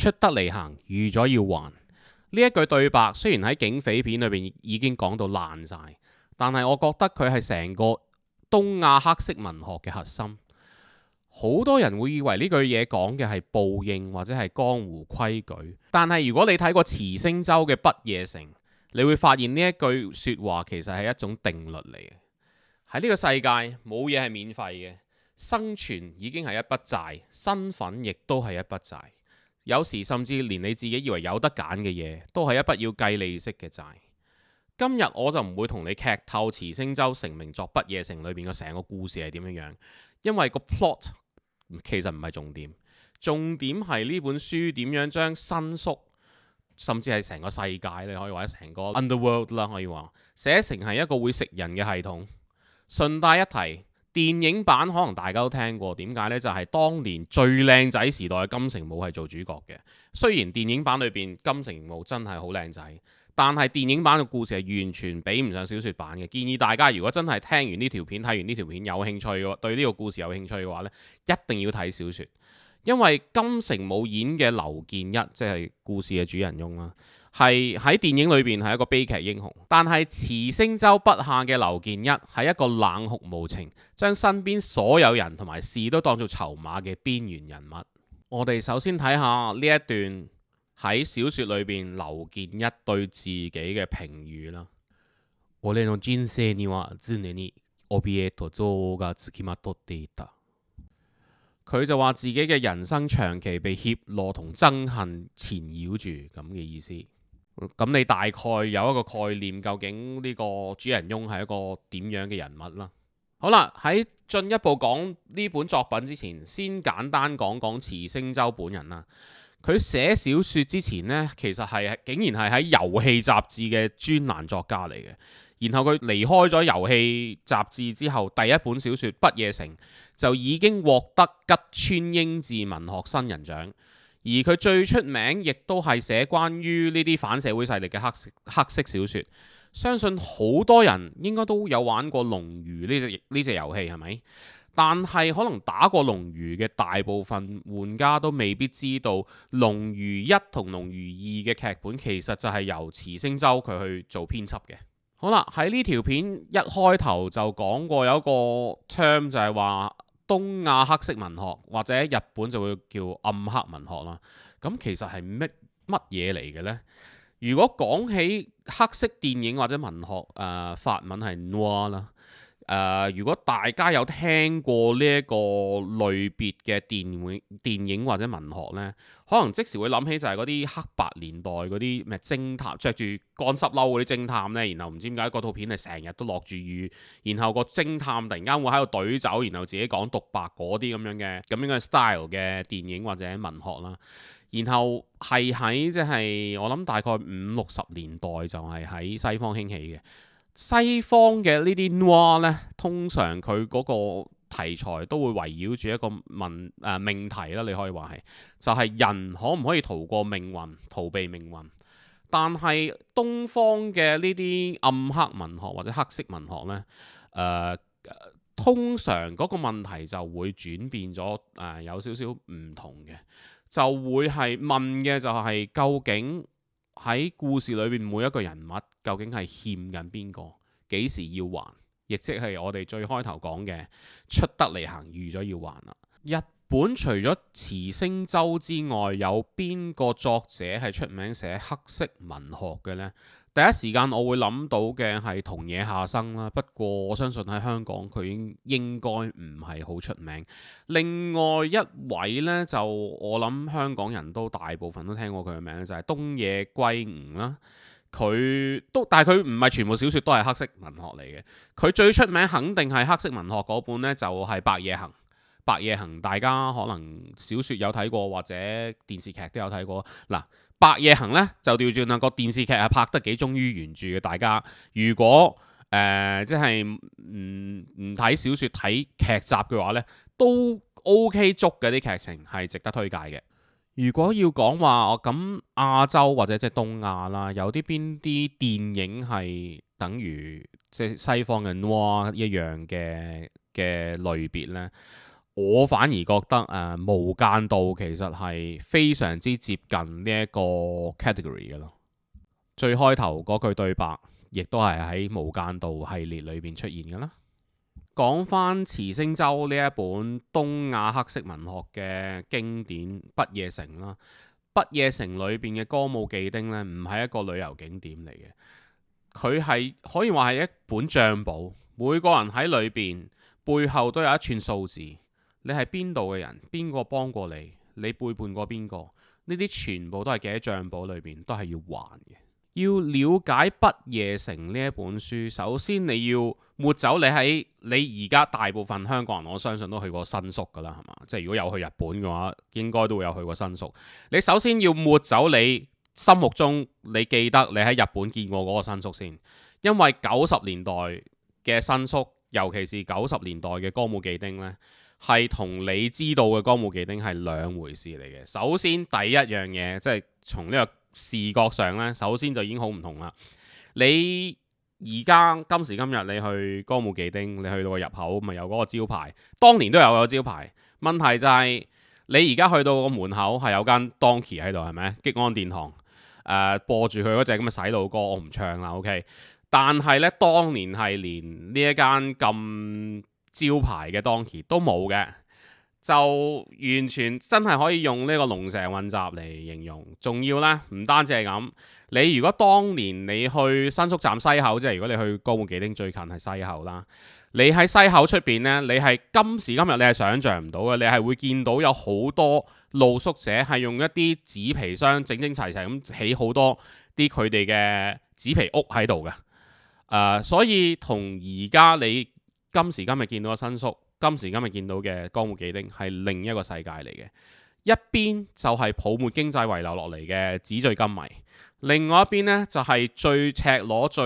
出得嚟行，預咗要還。呢一句對白雖然喺警匪片裏邊已經講到爛晒，但係我覺得佢係成個東亞黑色文學嘅核心。好多人會以為呢句嘢講嘅係報應或者係江湖規矩，但係如果你睇過慈星洲嘅《不夜城》，你會發現呢一句說話其實係一種定律嚟嘅。喺呢個世界冇嘢係免費嘅，生存已經係一筆債，身份亦都係一筆債。有時甚至連你自己以為有得揀嘅嘢，都係一筆要計利息嘅債。今日我就唔會同你劇透慈星洲成名作《不夜城》裏邊嘅成個故事係點樣樣，因為個 plot 其實唔係重點，重點係呢本書點樣將新宿甚至係成個世界，你可以話成個 underworld 啦，可以話寫成係一個會食人嘅系統。順帶一提，電影版可能大家都聽過，點解呢？就係當年最靚仔時代嘅金城武係做主角嘅。雖然電影版裏邊金城武真係好靚仔，但係電影版嘅故事係完全比唔上小說版嘅。建議大家如果真係聽完呢條片、睇完呢條片有興趣嘅，對呢個故事有興趣嘅話呢，一定要睇小說，因為金城武演嘅劉健一，即係故事嘅主人翁啦，係喺電影裏邊係一個悲劇英雄，但係慈星洲筆下嘅劉健一係一個冷酷無情，將身邊所有人同埋事都當做籌碼嘅邊緣人物。我哋首先睇下呢一段喺小說裏邊劉健一對自己嘅評語啦。我の人生には常に怯えと憎惡がつきまとっていた。佢就話自己嘅人生長期被怯懦同憎恨纏繞住咁嘅意思。咁你大概有一個概念，究竟呢個主人翁係一個點樣嘅人物啦？好啦，喺進一步講呢本作品之前，先簡單講講慈星洲本人啦。佢寫小說之前呢，其實竟然係喺遊戲雜誌嘅專欄作家嚟嘅。然後佢離開咗遊戲雜誌之後，第一本小說《不夜城》就已經獲得吉川英治文學新人獎。而佢最出名亦都係寫關於呢啲反社會勢力嘅黑色小說。相信好多人應該都有玩過龍魚呢隻遊戲，係咪？但係可能打過龍魚嘅大部分玩家都未必知道，龍魚一同龍魚二嘅劇本其實就係由慈星洲佢去做編輯嘅。好啦，喺呢條片一開頭就講過有一個 term 就係話東亞黑色文學，或者日本就會叫暗黑文學啦。咁其實係乜嘢嚟嘅呢？如果講起黑色電影或者文學，法文係 noir 啦。如果大家有聽過呢一個類別嘅電影或者文學呢，可能即時會諗起就係嗰啲黑白年代嗰啲咩偵探，着住乾濕褸嗰啲偵探呢，然後唔知點解嗰套片係成日都落住雨，然後個偵探突然間會喺度懟走，然後自己講獨白嗰啲咁樣嘅 style 嘅電影或者文學啦。然後係喺即係我諗大概50-60年代就係喺西方興起嘅。西方嘅呢啲 noir 呢，通常佢嗰個題材都會圍繞住一個命題啦，你可以話係就係人可唔可以逃過命運、逃避命運？但係東方嘅呢啲暗黑文學或者黑色文學呢，通常嗰個問題就會轉變咗，有少少唔同嘅，就會係問嘅就係究竟喺故事裏邊每一個人物究竟係欠緊邊個，幾時要還，亦即係我哋最開頭講嘅出得嚟行預咗要還啦。日本除咗慈星洲之外，有邊個作者係出名寫黑色文學嘅呢？第一時間我會諗到嘅係桐野夏生啦，不過我相信喺香港佢應該唔係好出名。另外一位呢，就我諗香港人都大部分都聽過佢嘅名，就係東野圭吾啦。但係佢唔係全部小說都係黑色文學嚟嘅。佢最出名肯定係黑色文學嗰本呢，就係《白夜行》。白夜行大家可能小說有睇過，或者電視劇都有睇過。嗱，白夜行呢，就調轉啦，個電視劇係拍得幾忠於原著嘅。大家如果即係唔睇小說睇劇集嘅話呢，都 OK 足嘅，啲劇情係值得推介嘅。如果要講話咁亞洲或者即係東亞啦，有邊啲電影係等於即係西方嘅 noir 一樣嘅類別呢？我反而覺得無間道其實係非常之接近呢一個 category 嘅咯。最開頭嗰句對白，亦都係喺無間道系列裏邊出現嘅啦。講翻池星洲呢一本東亞黑色文學嘅經典《不夜城》啦，《不夜城》裏邊嘅歌舞伎町呢，唔係一個旅遊景點嚟嘅，佢係可以話係一本賬簿，每個人喺裏邊背後都有一串數字。你係邊度嘅人？邊個幫過你？你背叛過邊個？呢啲全部都係記喺賬簿裏邊，都係要還嘅。要了解《不夜城》呢一本書，首先你要抹走你而家大部分香港人，我相信都去過新宿噶啦，係嘛？即係如果有去日本嘅話，應該都會有去過新宿。你首先要抹走你心目中你記得你喺日本見過嗰個新宿先，因為90年代嘅新宿，尤其是90年代嘅歌舞伎町呢，係同你知道嘅歌舞伎町係兩回事嚟嘅。首先第一樣嘢，即係從呢個視覺上呢，首先就已經好唔同啦。你而家今時今日你去歌舞伎町，你去到個入口咪有嗰個招牌，當年都有個招牌。問題就係你而家去到個門口係有間 Donkey 喺度，係咪？激安殿堂播住佢嗰隻咁嘅洗腦歌，我唔唱啦 ，OK。但係呢，當年係連呢一間咁招牌嘅 Donkey 都冇嘅，就完全真係可以用呢個龍蛇混雜嚟形容。仲要呢，唔單止係咁，你如果當年你去新宿站西口，即係如果你去歌舞伎町最近係西口啦，你喺西口出邊呢，你係今時今日你係想像唔到嘅，你係會見到有好多露宿者係用一啲紙皮箱整整齊齊咁起好多啲佢哋嘅紙皮屋喺度嘅。所以同而家你今時今日見到嘅新宿，今時今日見到嘅歌舞伎町係另一個世界嚟嘅。一邊就係泡沫經濟遺留落嚟嘅紙醉金迷，另外一邊呢，就係最赤裸、最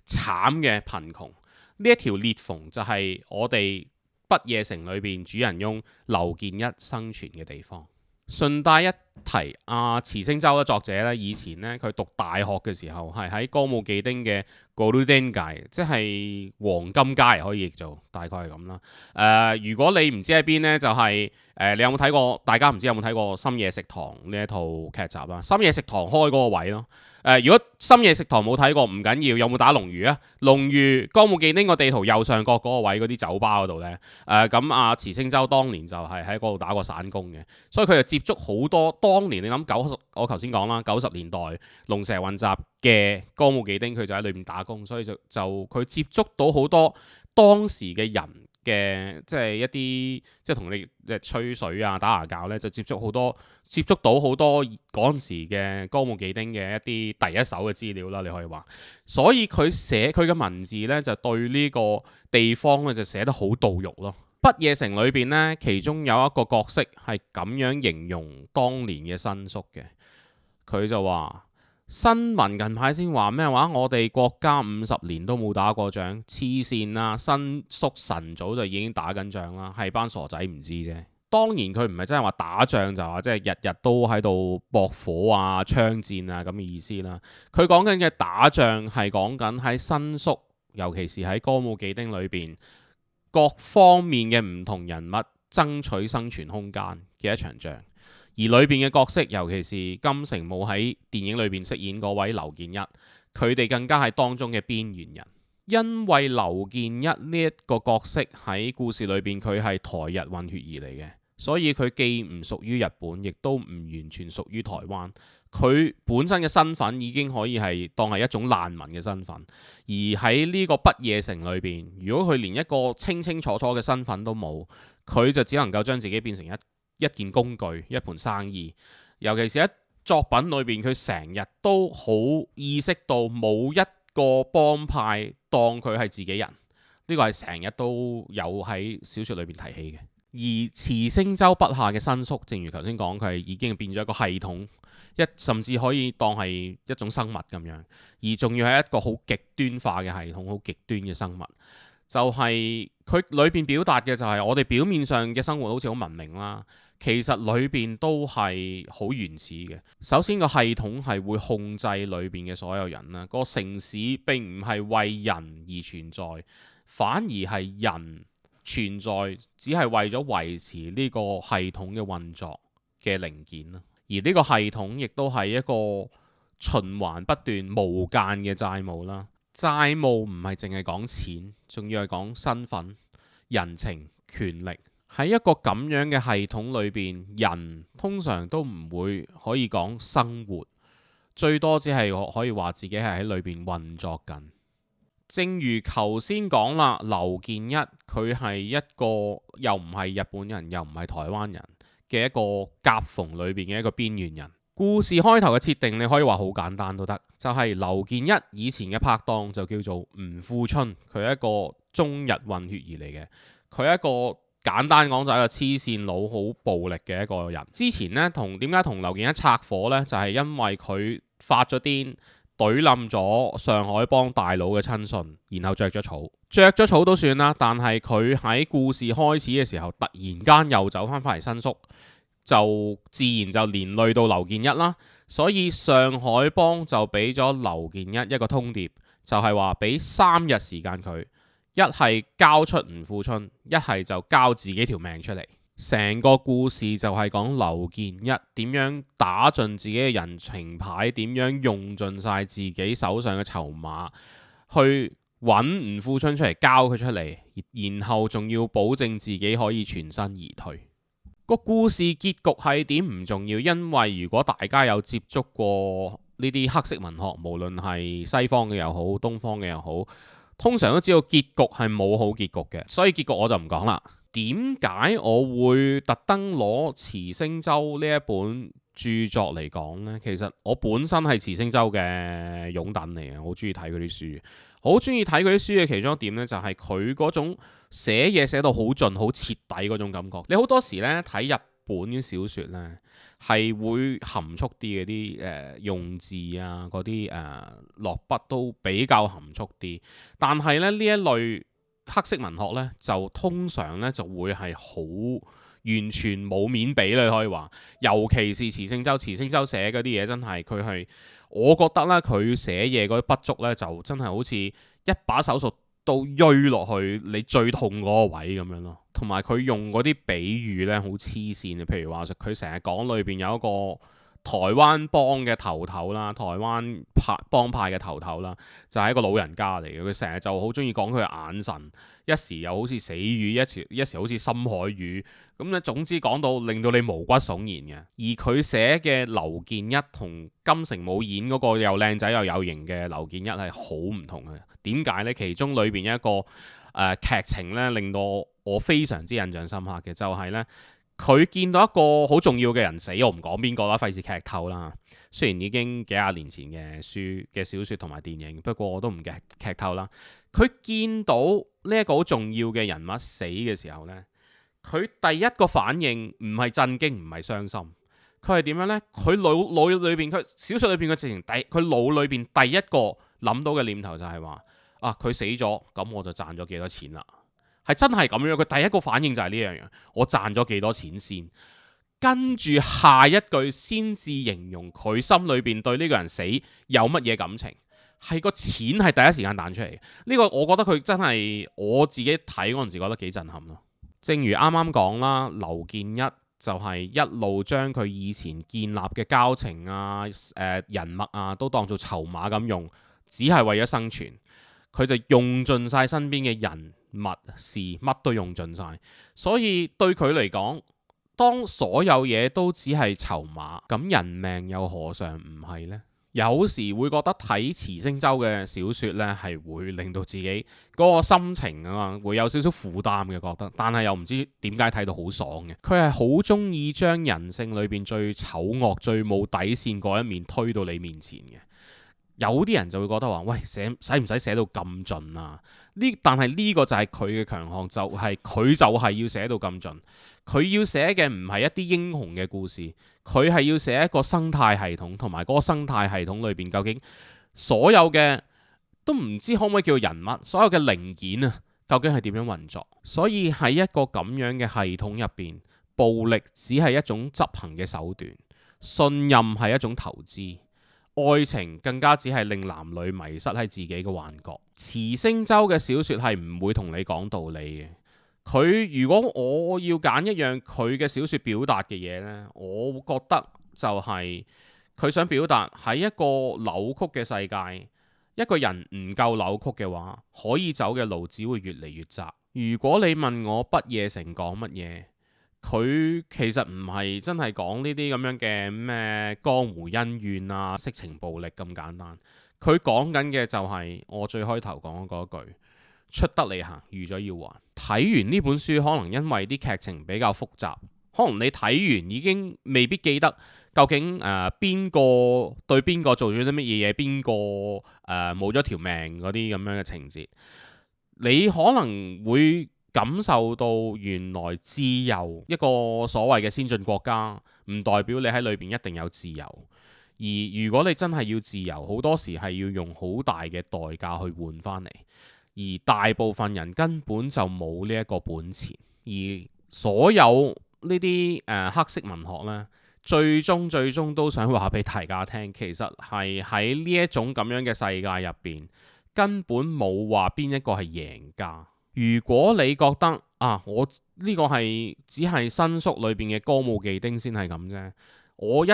慘嘅貧窮。呢一條裂縫就係我哋不夜城裏邊主人翁劉健一生存嘅地方。順帶一提，池星洲嘅作者咧，以前咧佢讀大學嘅時候係喺歌舞伎町嘅 Golden 街，即係黃金街可以譯做，大概係咁啦。如果你唔知喺邊呢，就係、你有冇睇過？大家唔知有冇睇過《深夜食堂》呢一套劇集啦？深夜食堂開嗰個位咯。如果深夜食堂冇睇過唔緊要，有冇打龍魚啊？龍魚歌舞伎町個地圖右上角嗰個位嗰啲酒吧嗰度呢？咁池星洲當年就係喺嗰度打過散工嘅，所以佢就接觸好多當年你諗我頭先講啦，90年代龍蛇混雜嘅歌舞伎町，佢就喺裏面打工，所以就佢接觸到好多當時嘅人嘅，即係一啲即係同你吹水啊、打牙鉸呢，就接觸到好多嗰陣時嘅歌舞伎町嘅一啲第一手嘅資料啦，你可以話。所以佢寫佢嘅文字呢，就對呢個地方呢，就寫得好到肉咯。不夜城裏邊呢，其中有一個角色係咁樣形容當年嘅新宿嘅，佢就話：新聞近排先話咩話？我哋國家50年都冇打過仗，黐線啦！新宿晨早就已經打緊仗啦，係班傻仔唔知啫。當然佢唔係真係話打仗，就話即係日日都喺度駁火啊、槍戰啊咁嘅意思啦。佢講緊嘅打仗係講緊喺新宿，尤其是喺歌舞伎町裏邊，各方面嘅唔同人物爭取生存空間嘅一場仗，而裏邊嘅角色，尤其是金城武喺電影裏邊飾演嗰位劉健一，佢哋更加係當中嘅邊緣人。因為劉健一呢一個角色喺故事裏邊，佢係台日混血兒嚟嘅，所以佢既唔屬於日本，亦都唔完全屬於台灣。佢本身嘅身份已經可以係當係一種難民嘅身份，而喺呢個不夜城裏邊，如果佢連一個清清楚楚嘅身份都冇，佢就只能夠將自己變成一件工具、一盤生意。尤其是喺作品裏邊，佢成日都好意識到冇一個幫派當佢係自己人，呢個係成日都有喺小説裏邊提起嘅。而池星洲筆下嘅新宿，正如頭先講，佢係已經變咗一個系統。甚至可以當係一種生物咁樣，而仲要係一個好極端化嘅系統，好極端嘅生物。就係佢裏邊表達嘅就係我哋表面上嘅生活好似好文明啦，其實裏邊都係好原始嘅。首先個系統係會控制裏邊嘅所有人啦，個城市並唔係為人而存在，反而係人存在只係為咗維持呢個系統嘅運作嘅零件啦。而呢個系統亦都係一個循環不斷、無間嘅債務啦。債務唔係淨係講錢，仲要係講身份、人情、權力。喺一個咁樣嘅系統裏邊，人通常都唔會可以講生活，最多只係可以話自己係喺裏邊運作緊。正如頭先講啦，劉健一佢係一個又唔係日本人，又唔係台灣人嘅一個夾縫裏邊嘅一個邊緣人。故事開頭嘅設定你可以話好簡單都得，就係劉健一以前嘅拍檔就叫做吳富春，佢係一個中日混血兒嚟嘅，佢係一個簡單講就係一個黐線佬，好暴力嘅一個人。之前呢，點解同劉健一拆夥呢？就係因為佢發咗癲，懟冧咗上海幫大佬嘅親信，然後着咗草都算啦。但係佢喺故事開始嘅時候，突然間又走翻嚟申訴，就自然就連累到劉健一啦。所以上海幫就俾咗劉健一個通牒，就係話俾3日時間佢，一係交出吳富春，一係就交自己條命出嚟。成個故事就係講劉健一點樣打盡自己嘅人情牌，點樣用盡晒自己手上嘅籌碼去揾吳富春出嚟，交佢出嚟，然後仲要保證自己可以全身而退。個故事結局係點唔重要，因為如果大家有接觸過呢啲黑色文學，無論係西方嘅又好，東方嘅又好，通常都知道結局係冇好結局嘅，所以結局我就唔講啦。點解我會特登攞慈星洲呢一本著作嚟講呢？其實我本身係慈星洲嘅擁躉嚟嘅，好中意睇佢啲書，好中意睇佢啲書嘅其中一點呢，就係佢嗰種寫嘢寫到好盡、好徹底嗰種感覺。你好多時呢睇日本嘅小說呢，係會含蓄啲嘅啲用字啊，嗰啲落筆都比較含蓄啲，但係呢一類黑色文學呢，就通常呢就會係好完全冇面俾你可以話，尤其是慈星洲寫嗰啲嘢真係佢係，我覺得呢，佢寫嘢嗰啲筆觸呢，就真係好似一把手術刀鋥落去你最痛嗰個位咁樣咯。同埋佢用嗰啲比喻呢，好黐線嘅，譬如話佢成日講裏邊有一個台灣幫嘅頭啦，台灣幫派嘅頭啦，就係一個老人家嚟嘅。佢成日就好中意講佢嘅眼神，一時又好似死魚，一時好似深海魚。咁咧，總之講到令到你毛骨悚然嘅。而佢寫嘅劉健一同金城武演嗰個又靚仔又有型嘅劉健一係好唔同嘅。點解呢？其中裏邊一個劇情呢，令到我非常之印象深刻嘅，就係呢。佢見到一個好重要嘅人死，我唔講邊個啦，費事劇透啦。雖然已經幾廿年前嘅書嘅小說同埋電影，不過我都唔劇透啦。佢見到呢一個好重要嘅人物死嘅時候呢，佢第一個反應唔係震驚，唔係傷心，佢係點樣呢？佢腦裏邊，佢小說裏邊嘅直情佢腦裏邊第一個諗到嘅念頭就係話啊，佢死咗，咁我就賺咗幾多錢啦。係真係咁樣，佢第一個反應就係呢樣嘢，我賺咗幾多錢先，跟住下一句先至形容佢心裏邊對呢個人死有乜嘢感情，係個錢係第一時間彈出嚟。呢個我覺得佢真係我自己睇嗰陣時覺得幾震撼咯。正如啱啱講啦，劉健一就係一路將佢以前建立嘅交情啊、人脈啊都當做籌碼咁用，只係為咗生存，佢就用盡晒身邊嘅人物事，乜都用盡晒，所以對佢嚟講，當所有嘢都只係籌碼，咁人命又何嘗唔係呢？有時會覺得睇慈星洲嘅小說呢，係會令到自己嗰個心情啊，會有少少負擔嘅覺得，但係又唔知點解睇到好爽嘅。佢係好中意將人性裏邊最醜惡、最冇底線嗰一面推到你面前嘅。有啲人就會覺得話，喂，使唔使寫到咁盡啊？但係呢個就係佢嘅強項，就係佢就係要寫到咁盡。佢要寫嘅唔係一啲英雄嘅故事，佢係要寫一個生態系統，同埋嗰個生態系統裏邊究竟所有嘅都唔知可唔可以叫人物，所有嘅零件啊，究竟係點樣運作？所以喺一個咁樣嘅系統入邊，暴力只係一種執行嘅手段，信任係一種投資。愛情更加只係令男女迷失喺自己嘅幻覺。慈星洲嘅小說係唔會同你講道理嘅，佢如果我要揀一樣佢嘅小説表達嘅嘢呢，我覺得就係佢想表達喺一個扭曲嘅世界，一個人唔夠扭曲嘅話，可以走嘅路只會越嚟越窄。如果你問我不夜城講乜嘢，佢其實唔係真係講呢啲咁樣嘅咩江湖恩怨啊、色情暴力咁簡單。佢講緊嘅就係我最開頭講嗰句：出得嚟行，預咗要還。睇完呢本書，可能因為啲劇情比較複雜，可能你睇完已經未必記得究竟邊個對邊個做咗啲乜嘢嘢，邊個冇咗條命嗰啲咁樣嘅情節，你可能會感受到原來自由，一個所謂嘅先進國家，唔代表你喺裏邊一定有自由。而如果你真係要自由，好多時係要用好大嘅代價去換翻嚟。而大部分人根本就冇呢一個本錢。而所有呢啲黑色文學呢，最終都想話俾大家聽，其實係喺呢一種咁樣嘅世界入邊，根本冇話邊一個係贏家。如果你覺得我呢個係只係新宿裏邊嘅歌舞伎町先係咁啫，我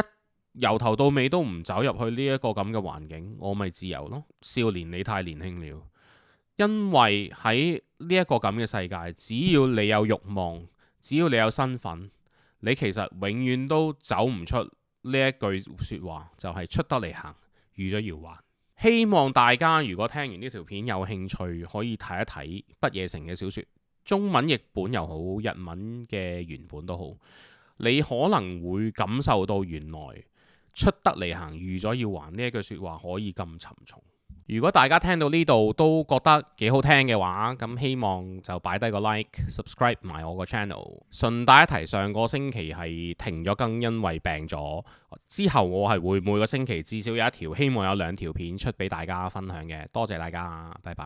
由頭到尾都唔走入去呢一個咁嘅環境，我咪自由咯。少年你太年輕了，因為喺呢一個咁嘅世界，只要你有慾望，只要你有身份，你其實永遠都走唔出呢一句説話，就係出得嚟行，預咗要還。希望大家如果聽完呢條片有興趣，可以睇一睇不夜城嘅小説，中文譯本又好，日文嘅原本都好，你可能會感受到原來出得嚟行，預咗要還呢一句説話可以咁沉重。如果大家聽到呢度都覺得幾好聽嘅話，咁希望就擺低個 like、subscribe 埋我個 channel。順帶一提，上個星期係停咗更，因為病咗。之後我係會每個星期至少有一條，希望有2條片出俾大家分享嘅。多謝大家，拜拜。